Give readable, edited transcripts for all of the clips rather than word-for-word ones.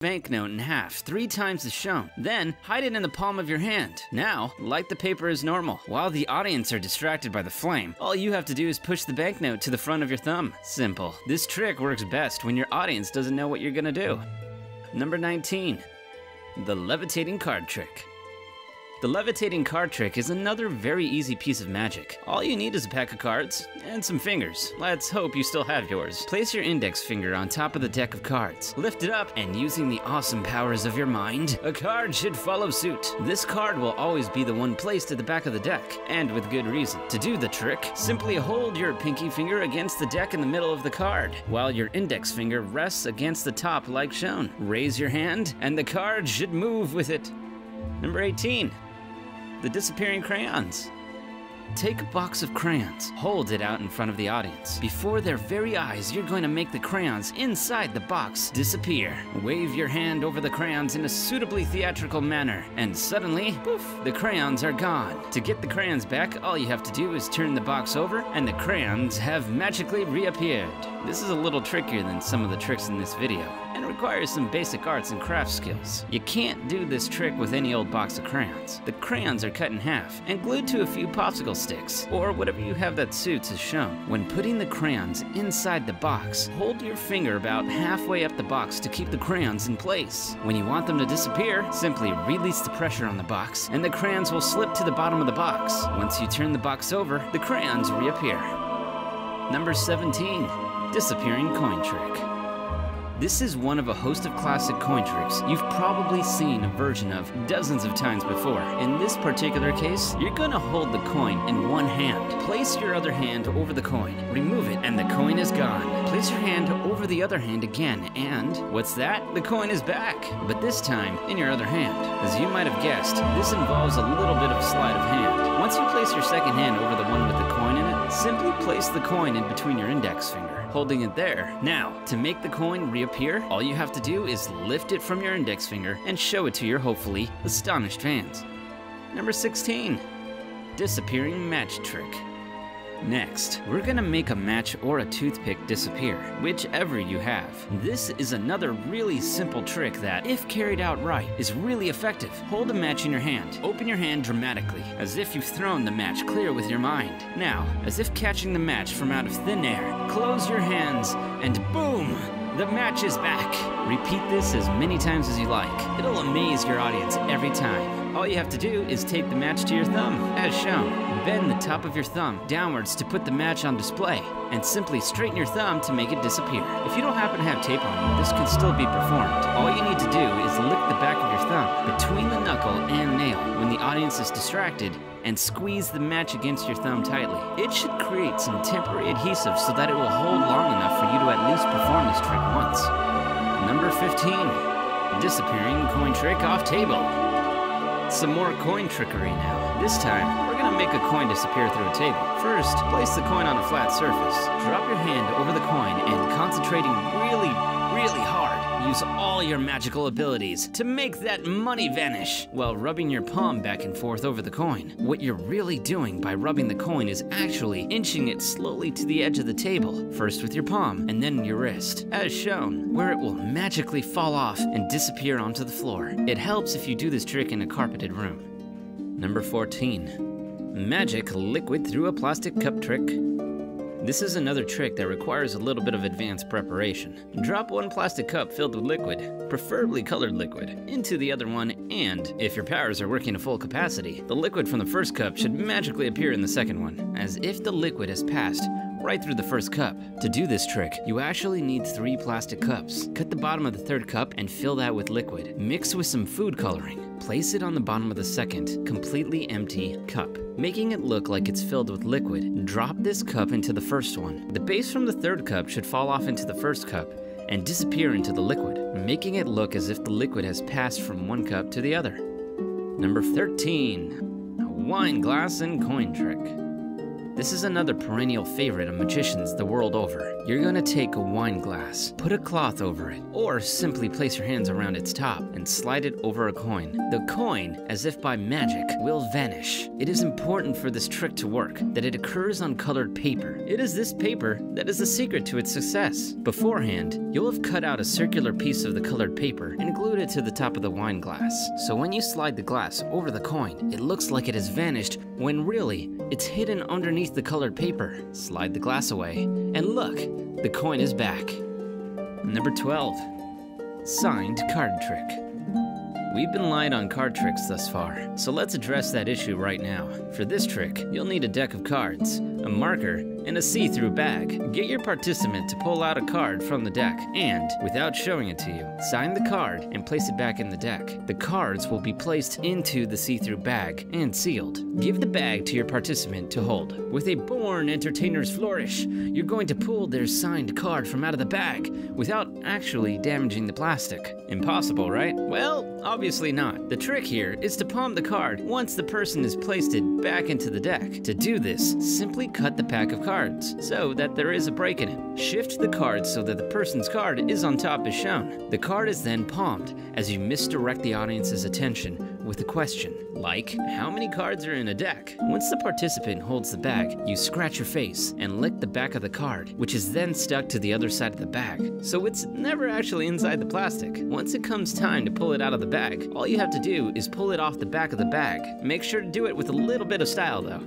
banknote in half 3 times as shown. Then, hide it in the palm of your hand. Now, light the paper as normal. While the audience are distracted by the flame, all you have to do is push the banknote to the front of your thumb. Simple. This trick works best when your audience doesn't know what you're gonna do. Number 19. The levitating card trick. The levitating card trick is another very easy piece of magic. All you need is a pack of cards and some fingers. Let's hope you still have yours. Place your index finger on top of the deck of cards. Lift it up, and using the awesome powers of your mind, a card should follow suit. This card will always be the one placed at the back of the deck, and with good reason. To do the trick, simply hold your pinky finger against the deck in the middle of the card, while your index finger rests against the top like shown. Raise your hand, and the card should move with it. Number 18. The disappearing crayons. Take a box of crayons, hold it out in front of the audience. Before their very eyes, you're going to make the crayons inside the box disappear. Wave your hand over the crayons in a suitably theatrical manner, and suddenly, poof, the crayons are gone. To get the crayons back, all you have to do is turn the box over, and the crayons have magically reappeared. This is a little trickier than some of the tricks in this video, and requires some basic arts and crafts skills. You can't do this trick with any old box of crayons. The crayons are cut in half and glued to a few popsicle sticks, or whatever you have that suits as shown. When putting the crayons inside the box, hold your finger about halfway up the box to keep the crayons in place. When you want them to disappear, simply release the pressure on the box, and the crayons will slip to the bottom of the box. Once you turn the box over, the crayons reappear. Number 17. Disappearing coin trick. This is one of a host of classic coin tricks you've probably seen a version of dozens of times before. In this particular case, you're gonna hold the coin in one hand. Place your other hand over the coin, remove it, and the coin is gone. Place your hand over the other hand again, and what's that? The coin is back, but this time in your other hand. As you might have guessed, this involves a little bit of sleight of hand. Once you place your second hand over the one with the coin in it, simply place the coin in between your index finger, holding it there. Now, to make the coin reappear, all you have to do is lift it from your index finger and show it to your hopefully astonished fans. Number 16. Disappearing match trick. Next, we're gonna make a match or a toothpick disappear, whichever you have. This is another really simple trick that, if carried out right, is really effective. Hold a match in your hand. Open your hand dramatically, as if you've thrown the match clear with your mind. Now, as if catching the match from out of thin air, close your hands, and boom! The match is back. Repeat this as many times as you like. It'll amaze your audience every time. All you have to do is take the match to your thumb, as shown. Bend the top of your thumb downwards to put the match on display, and simply straighten your thumb to make it disappear. If you don't happen to have tape on you, this can still be performed. All you need to do is lick the back of your thumb between the knuckle and nail when the audience is distracted, and squeeze the match against your thumb tightly. It should create some temporary adhesive so that it will hold long enough for you to at least perform this trick once. Number 15. Disappearing coin trick off table. Some more coin trickery now. This time, we're gonna make a coin disappear through a table. First, place the coin on a flat surface. Drop your hand over the coin and, concentrating really hard, use all your magical abilities to make that money vanish while rubbing your palm back and forth over the coin. What you're really doing by rubbing the coin is actually inching it slowly to the edge of the table, first with your palm and then your wrist, as shown, where it will magically fall off and disappear onto the floor. It helps if you do this trick in a carpeted room. Number 14. Magic liquid through a plastic cup trick. This is another trick that requires a little bit of advanced preparation. Drop one plastic cup filled with liquid, preferably colored liquid, into the other one, and if your powers are working to full capacity, the liquid from the first cup should magically appear in the second one, as if the liquid has passed right through the first cup. To do this trick, you actually need 3 plastic cups. Cut the bottom of the third cup and fill that with liquid. Mix with some food coloring. Place it on the bottom of the second, completely empty cup, making it look like it's filled with liquid. Drop this cup into the first one. The base from the third cup should fall off into the first cup and disappear into the liquid, making it look as if the liquid has passed from one cup to the other. Number 13. A wine glass and coin trick. This is another perennial favorite of magicians the world over. You're gonna take a wine glass, put a cloth over it, or simply place your hands around its top and slide it over a coin. The coin, as if by magic, will vanish. It is important for this trick to work that it occurs on colored paper. It is this paper that is the secret to its success. Beforehand, you'll have cut out a circular piece of the colored paper and glued it to the top of the wine glass. So when you slide the glass over the coin, it looks like it has vanished when really, it's hidden underneath the colored paper. Slide the glass away, and look, the coin is back. Number 12, signed card trick. We've been light on card tricks thus far, so let's address that issue right now. For this trick, you'll need a deck of cards, a marker, and a see-through bag. Get your participant to pull out a card from the deck and, without showing it to you, sign the card and place it back in the deck. The cards will be placed into the see-through bag and sealed. Give the bag to your participant to hold. With a born entertainer's flourish, you're going to pull their signed card from out of the bag without actually damaging the plastic. Impossible, right? Well, obviously not. The trick here is to palm the card once the person has placed it back into the deck. To do this, simply cut the pack of cards so that there is a break in it. Shift the cards so that the person's card is on top as shown. The card is then palmed as you misdirect the audience's attention with a question, like, how many cards are in a deck? Once the participant holds the bag, you scratch your face and lick the back of the card, which is then stuck to the other side of the bag, so it's never actually inside the plastic. Once it comes time to pull it out of the bag, all you have to do is pull it off the back of the bag. Make sure to do it with a little bit of style though.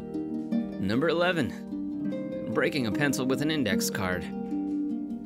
Number 11, breaking a pencil with an index card.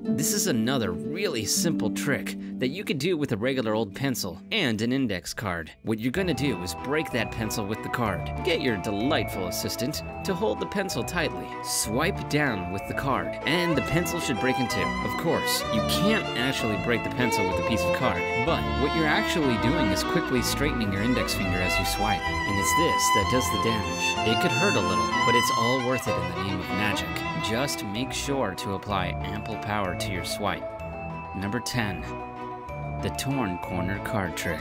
This is another really simple trick that you could do with a regular old pencil and an index card. What you're gonna do is break that pencil with the card. Get your delightful assistant to hold the pencil tightly. Swipe down with the card, and the pencil should break in two. Of course, you can't actually break the pencil with a piece of card, but what you're actually doing is quickly straightening your index finger as you swipe, and it's this that does the damage. It could hurt a little, but it's all worth it in the name of magic. Just make sure to apply ample power to your swipe. Number 10, the torn corner card trick.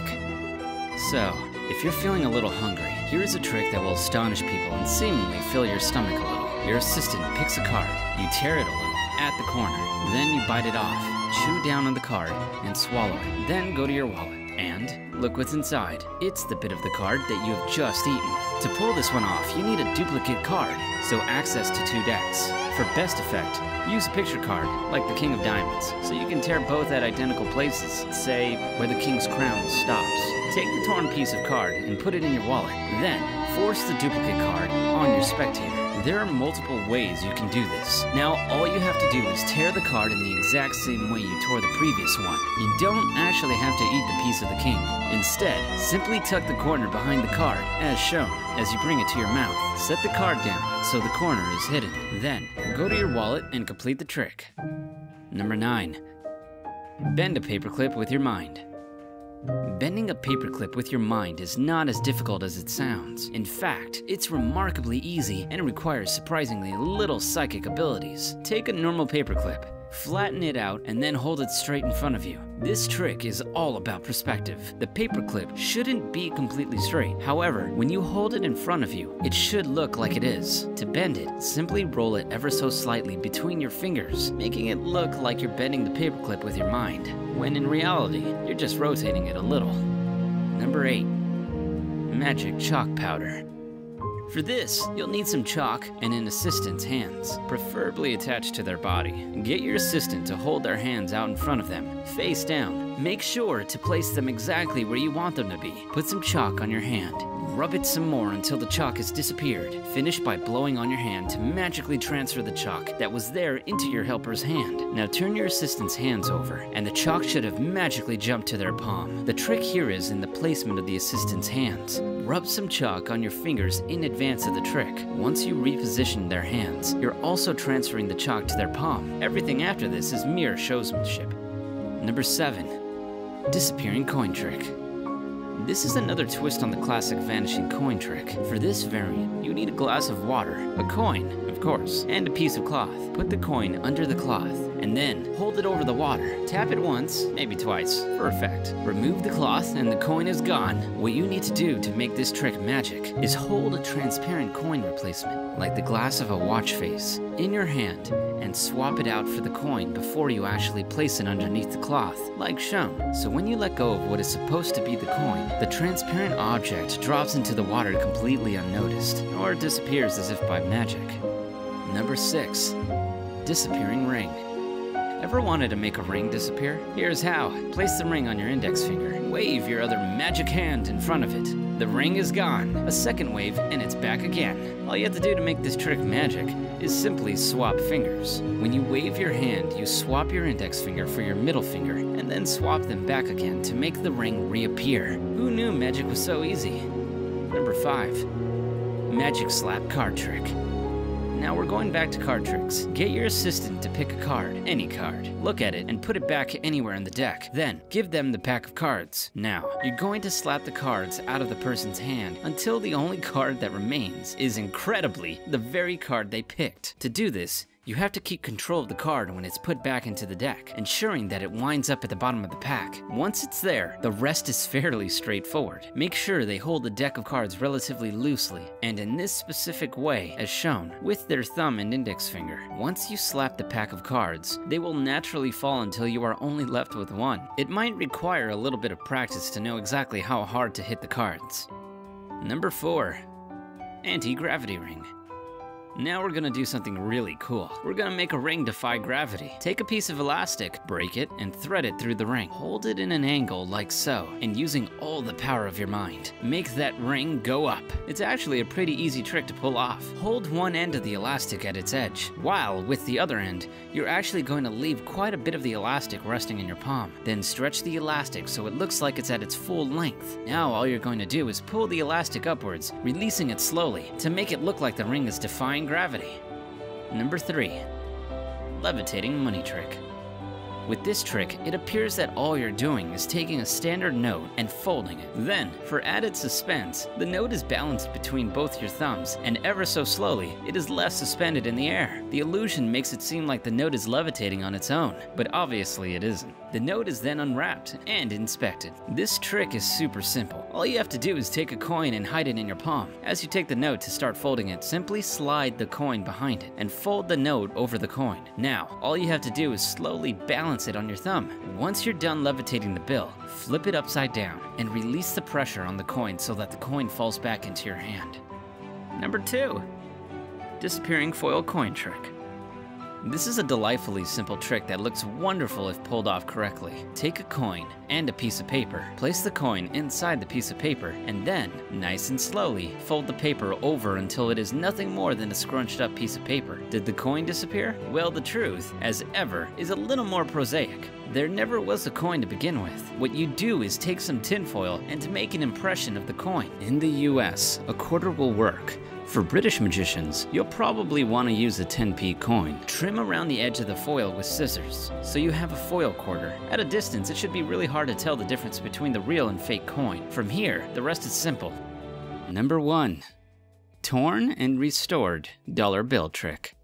So, if you're feeling a little hungry, here is a trick that will astonish people and seemingly fill your stomach a little. Your assistant picks a card, you tear it a little at the corner, then you bite it off, chew down on the card, and swallow it. Then go to your wallet and look what's inside. It's the bit of the card that you have just eaten. To pull this one off, you need a duplicate card, so access to 2 decks. For best effect, use a picture card, like the King of Diamonds, so you can tear both at identical places, say where the King's crown stops. Take the torn piece of card and put it in your wallet. Then, force the duplicate card on your spectator. There are multiple ways you can do this. Now, all you have to do is tear the card in the exact same way you tore the previous one. You don't actually have to eat the piece of the king. Instead, simply tuck the corner behind the card, as shown, as you bring it to your mouth. Set the card down so the corner is hidden. Then, go to your wallet and complete the trick. Number 9, bend a paperclip with your mind. Bending a paperclip with your mind is not as difficult as it sounds. In fact, it's remarkably easy and requires surprisingly little psychic abilities. Take a normal paperclip, flatten it out, and then hold it straight in front of you. This trick is all about perspective. The paperclip shouldn't be completely straight. However, when you hold it in front of you, it should look like it is. To bend it, simply roll it ever so slightly between your fingers, making it look like you're bending the paperclip with your mind, when in reality, you're just rotating it a little. Number 8, magic chalk powder. For this, you'll need some chalk and an assistant's hands, preferably attached to their body. Get your assistant to hold their hands out in front of them, face down. Make sure to place them exactly where you want them to be. Put some chalk on your hand. Rub it some more until the chalk has disappeared. Finish by blowing on your hand to magically transfer the chalk that was there into your helper's hand. Now turn your assistant's hands over, and the chalk should have magically jumped to their palm. The trick here is in the placement of the assistant's hands. Rub some chalk on your fingers in advance of the trick. Once you reposition their hands, you're also transferring the chalk to their palm. Everything after this is mere showsmanship. Number 7, disappearing coin trick. This is another twist on the classic vanishing coin trick. For this variant, you need a glass of water, a coin, of course, and a piece of cloth. Put the coin under the cloth, and then hold it over the water. Tap it once, maybe twice, for effect. Remove the cloth and the coin is gone. What you need to do to make this trick magic is hold a transparent coin replacement, like the glass of a watch face, in your hand and swap it out for the coin before you actually place it underneath the cloth, like shown. So when you let go of what is supposed to be the coin, the transparent object drops into the water completely unnoticed, or disappears as if by magic. Number 6. Disappearing ring. Ever wanted to make a ring disappear? Here's how. Place the ring on your index finger. Wave your other magic hand in front of it. The ring is gone. A second wave and it's back again. All you have to do to make this trick magic is simply swap fingers. When you wave your hand, you swap your index finger for your middle finger and then swap them back again to make the ring reappear. Who knew magic was so easy? Number 5. Magic slap card trick. Now we're going back to card tricks. Get your assistant to pick a card, any card. Look at it and put it back anywhere in the deck. Then, give them the pack of cards. Now, you're going to slap the cards out of the person's hand until the only card that remains is incredibly the very card they picked. To do this, you have to keep control of the card when it's put back into the deck, ensuring that it winds up at the bottom of the pack. Once it's there, the rest is fairly straightforward. Make sure they hold the deck of cards relatively loosely, and in this specific way, as shown, with their thumb and index finger. Once you slap the pack of cards, they will naturally fall until you are only left with one. It might require a little bit of practice to know exactly how hard to hit the cards. Number 4. Anti-gravity ring. Now we're gonna do something really cool. We're gonna make a ring defy gravity. Take a piece of elastic, break it, and thread it through the ring. Hold it in an angle like so, and using all the power of your mind, make that ring go up. It's actually a pretty easy trick to pull off. Hold one end of the elastic at its edge, while with the other end, you're actually going to leave quite a bit of the elastic resting in your palm. Then stretch the elastic so it looks like it's at its full length. Now all you're going to do is pull the elastic upwards, releasing it slowly, to make it look like the ring is defying gravity. Number 3. Levitating money trick. With this trick, it appears that all you're doing is taking a standard note and folding it. Then, for added suspense, the note is balanced between both your thumbs, and ever so slowly, it is left suspended in the air. The illusion makes it seem like the note is levitating on its own, but obviously it isn't. The note is then unwrapped and inspected. This trick is super simple. All you have to do is take a coin and hide it in your palm. As you take the note to start folding it, simply slide the coin behind it and fold the note over the coin. Now, all you have to do is slowly balance it on your thumb. Once you're done levitating the bill, flip it upside down and release the pressure on the coin so that the coin falls back into your hand. Number 2. Disappearing foil coin trick. This is a delightfully simple trick that looks wonderful if pulled off correctly. Take a coin and a piece of paper, place the coin inside the piece of paper, and then, nice and slowly, fold the paper over until it is nothing more than a scrunched up piece of paper. Did the coin disappear? Well, the truth, as ever, is a little more prosaic. There never was a coin to begin with. What you do is take some tinfoil and to make an impression of the coin. In the US, a quarter will work. For British magicians, you'll probably want to use a 10p coin. Trim around the edge of the foil with scissors, so you have a foil quarter. At a distance, it should be really hard to tell the difference between the real and fake coin. From here, the rest is simple. Number 1. Torn and restored dollar bill trick.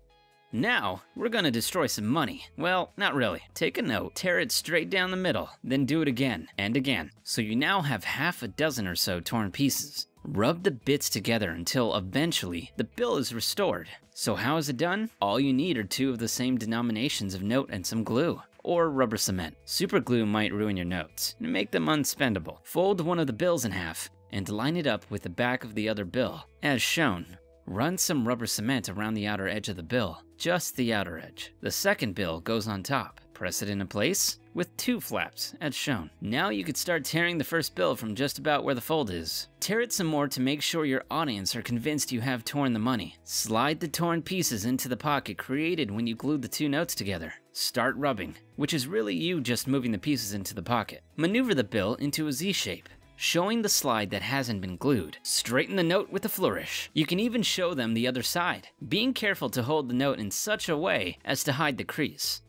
Now, we're gonna destroy some money. Well, not really. Take a note, tear it straight down the middle, then do it again and again. So you now have half a dozen or so torn pieces. Rub the bits together until eventually the bill is restored. So how is it done? All you need are 2 of the same denominations of note and some glue, or rubber cement. Super glue might ruin your notes and make them unspendable. Fold one of the bills in half and line it up with the back of the other bill, as shown. Run some rubber cement around the outer edge of the bill, just the outer edge. The second bill goes on top. Press it into place with 2 flaps, as shown. Now you could start tearing the first bill from just about where the fold is. Tear it some more to make sure your audience are convinced you have torn the money. Slide the torn pieces into the pocket created when you glued the 2 notes together. Start rubbing, which is really you just moving the pieces into the pocket. Maneuver the bill into a Z shape, showing the slide that hasn't been glued. Straighten the note with a flourish. You can even show them the other side, being careful to hold the note in such a way as to hide the crease.